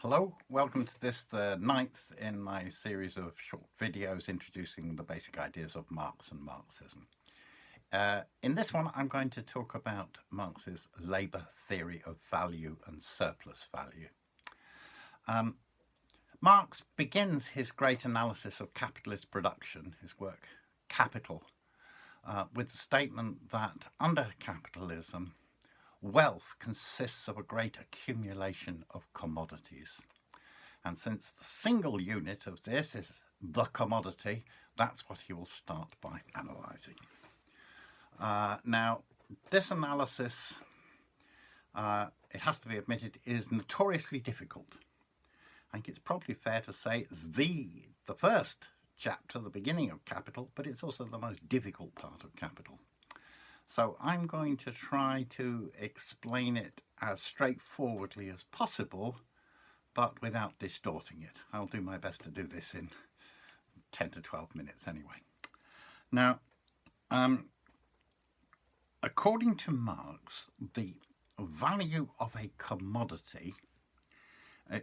Hello, welcome to this, the ninth in my series of short videos introducing the basic ideas of Marx and Marxism. In this one, I'm going to talk about Marx's labour theory of value and surplus value. Marx begins his great analysis of capitalist production, his work Capital, with the statement that under capitalism, wealth consists of a great accumulation of commodities. And since the single unit of this is the commodity, that's what he will start by analysing. Now, this analysis, it has to be admitted, is notoriously difficult. I think it's probably fair to say it's the first chapter, the beginning of Capital, but it's also the most difficult part of Capital. So I'm going to try to explain it as straightforwardly as possible, but without distorting it. I'll do my best to do this in 10 to 12 minutes anyway. Now, according to Marx, the value of a commodity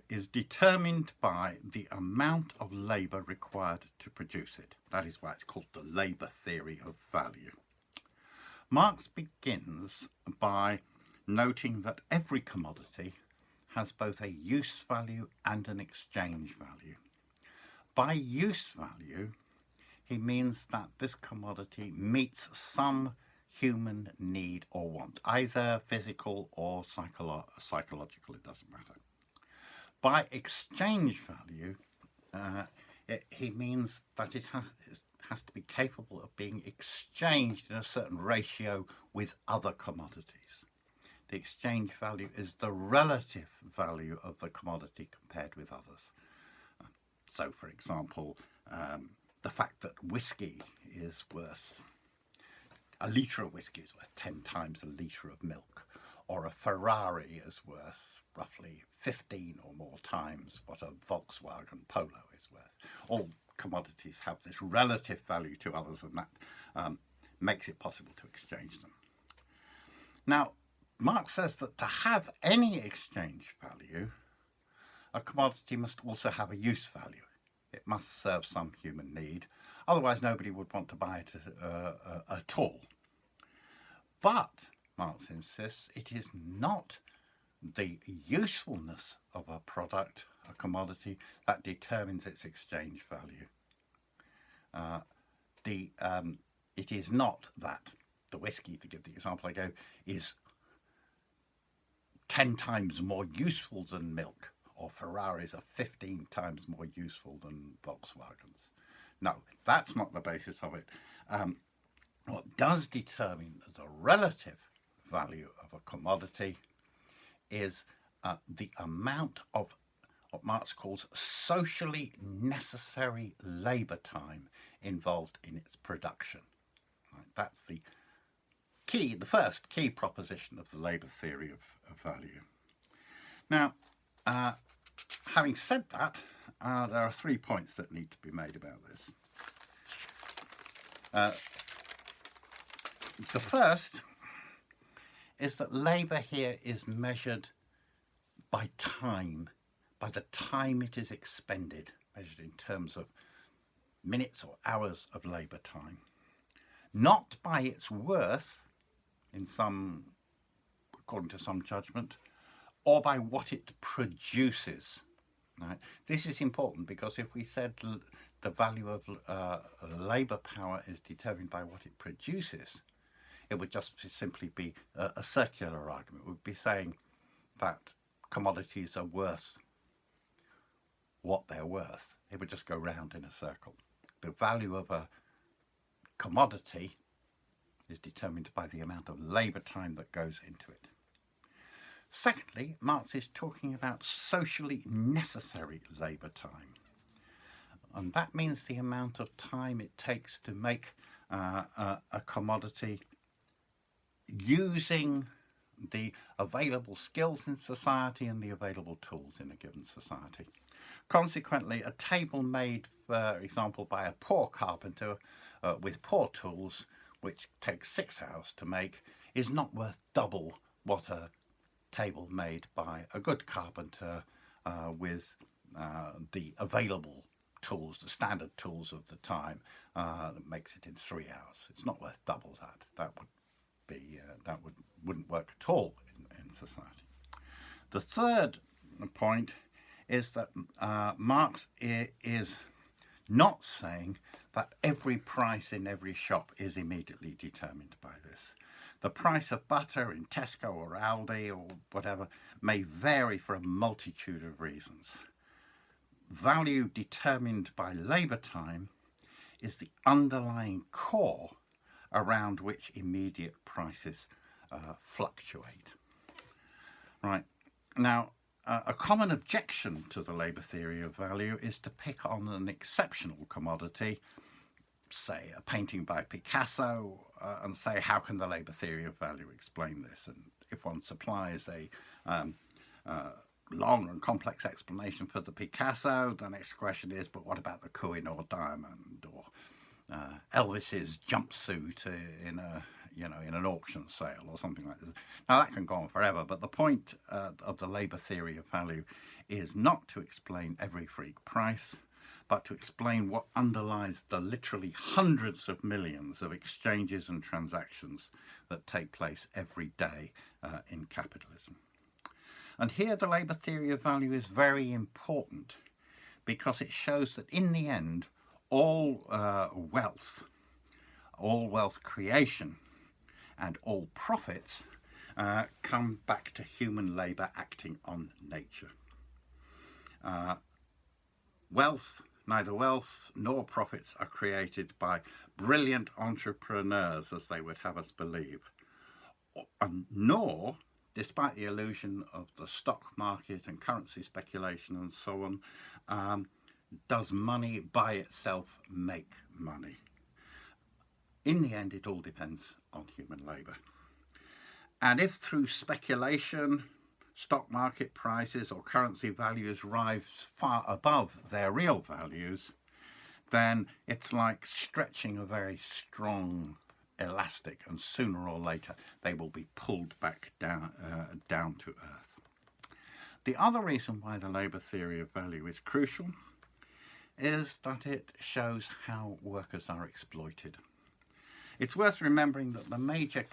is determined by the amount of labour required to produce it. That is why it's called the labour theory of value. Marx begins by noting that every commodity has both a use value and an exchange value. By use value, he means that this commodity meets some human need or want, either physical or psychological, it doesn't matter. By exchange value, he means that it has to be capable of being exchanged in a certain ratio with other commodities. The exchange value is the relative value of the commodity compared with others. So, for example, the fact that whiskey is worth, a litre of whiskey is worth 10 times a litre of milk, or a Ferrari is worth roughly 15 or more times what a Volkswagen Polo is worth. All commodities have this relative value to others, and that makes it possible to exchange them. Now, Marx says that to have any exchange value, a commodity must also have a use value. It must serve some human need, otherwise nobody would want to buy it at all. But, Marx insists, it is not the usefulness of a product, a commodity, that determines its exchange value. It is not that the whiskey, to give the example I gave, is 10 times more useful than milk, or Ferraris are 15 times more useful than Volkswagens. No, that's not the basis of it. What does determine the relative value of a commodity is the amount of what Marx calls socially necessary labour time involved in its production. Right, that's the first key proposition of the labour theory of value. Now, having said that, there are 3 points that need to be made about this. The first is that labour here is measured by time, by the time it is expended, measured in terms of minutes or hours of labour time, not by its worth, according to some judgment, or by what it produces. Right? This is important because if we said the value of labour power is determined by what it produces, it would just simply be a circular argument. It would be saying that commodities are worth what they're worth. It would just go round in a circle. The value of a commodity is determined by the amount of labour time that goes into it. Secondly, Marx is talking about socially necessary labour time. And that means the amount of time it takes to make a commodity using the available skills in society and the available tools in a given society. Consequently, a table made, for example, by a poor carpenter with poor tools, which takes 6 hours to make, is not worth double what a table made by a good carpenter with the available tools, the standard tools of the time, that makes it in 3 hours. It's not worth double that. That would be wouldn't work at all in society. The third point is that Marx is not saying that every price in every shop is immediately determined by this. The price of butter in Tesco or Aldi or whatever may vary for a multitude of reasons. Value determined by labour time is the underlying core around which immediate prices fluctuate. Right. Now, a common objection to the labour theory of value is to pick on an exceptional commodity, say a painting by Picasso, and say, how can the labour theory of value explain this? And if one supplies a long and complex explanation for the Picasso, the next question is, but what about the Koh-i-Noor diamond or Elvis's jumpsuit in an auction sale or something like this? Now that can go on forever, but the point of the labour theory of value is not to explain every freak price, but to explain what underlies the literally hundreds of millions of exchanges and transactions that take place every day in capitalism. And here the labour theory of value is very important because it shows that in the end, all wealth creation and all profits come back to human labour acting on nature. Neither wealth nor profits are created by brilliant entrepreneurs, as they would have us believe, nor, despite the illusion of the stock market and currency speculation and so on, does money by itself make money. In the end, it all depends on human labour. And if through speculation, stock market prices or currency values rise far above their real values, then it's like stretching a very strong elastic, and sooner or later they will be pulled back down to earth. The other reason why the labour theory of value is crucial is that it shows how workers are exploited. It's worth remembering that the major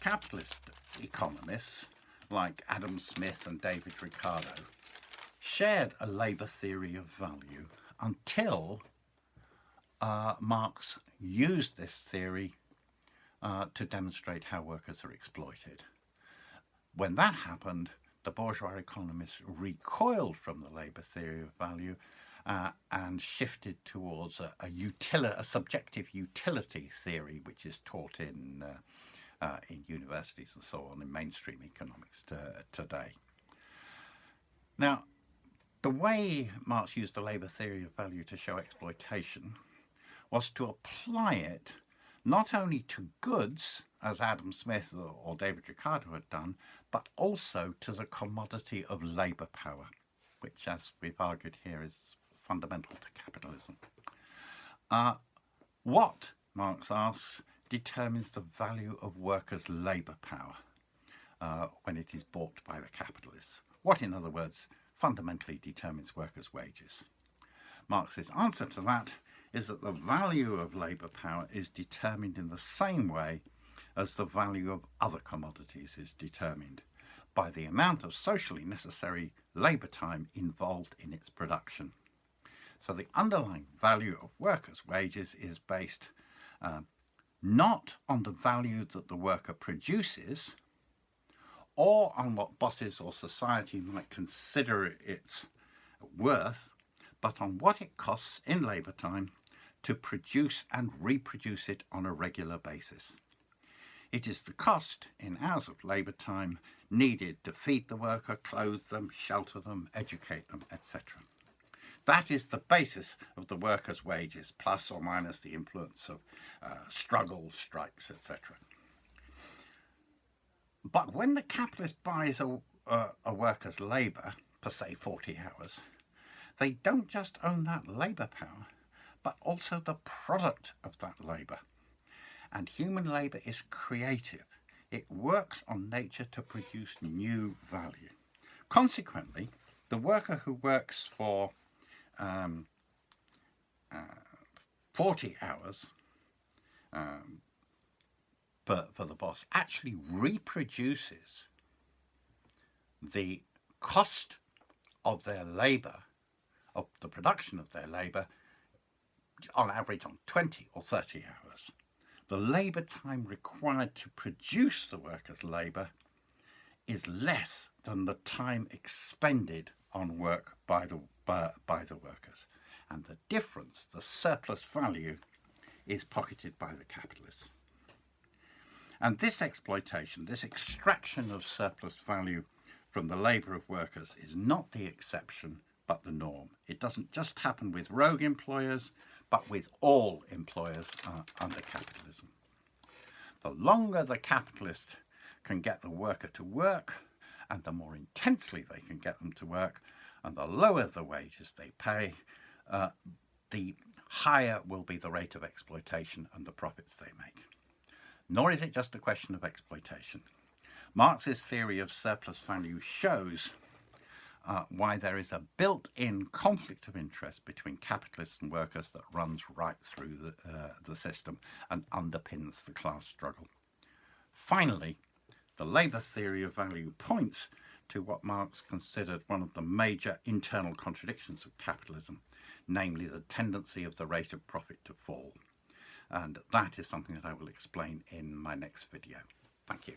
capitalist economists like Adam Smith and David Ricardo shared a labour theory of value until Marx used this theory to demonstrate how workers are exploited. When that happened, the bourgeois economists recoiled from the labour theory of value and shifted towards a subjective utility theory, which is taught in universities and so on in mainstream economics today. Now, the way Marx used the labour theory of value to show exploitation was to apply it not only to goods, as Adam Smith or David Ricardo had done, but also to the commodity of labour power, which, as we've argued here, is fundamental to capitalism. What, Marx asks, determines the value of workers' labour power when it is bought by the capitalists? What, in other words, fundamentally determines workers' wages? Marx's answer to that is that the value of labour power is determined in the same way as the value of other commodities is determined, by the amount of socially necessary labour time involved in its production. So the underlying value of workers' wages is based not on the value that the worker produces or on what bosses or society might consider its worth, but on what it costs in labour time to produce and reproduce it on a regular basis. It is the cost in hours of labour time needed to feed the worker, clothe them, shelter them, educate them, etc. That is the basis of the workers' wages, plus or minus the influence of struggles, strikes, etc. But when the capitalist buys a worker's labour, per say 40 hours, they don't just own that labour power, but also the product of that labour. And human labour is creative. It works on nature to produce new value. Consequently, the worker who works for 40 hours for the boss actually reproduces the cost of their labour, of the production of their labour, on average on 20 or 30 hours. The labour time required to produce the worker's labour is less than the time expended on work by the workers. And the difference, the surplus value, is pocketed by the capitalists. And this exploitation, this extraction of surplus value from the labour of workers is not the exception but the norm. It doesn't just happen with rogue employers, but with all employers under capitalism. The longer the capitalist can get the worker to work, and the more intensely they can get them to work, and the lower the wages they pay, the higher will be the rate of exploitation and the profits they make. Nor is it just a question of exploitation. Marx's theory of surplus value shows why there is a built-in conflict of interest between capitalists and workers that runs right through the system and underpins the class struggle. Finally, the labour theory of value points to what Marx considered one of the major internal contradictions of capitalism, namely the tendency of the rate of profit to fall. And that is something that I will explain in my next video. Thank you.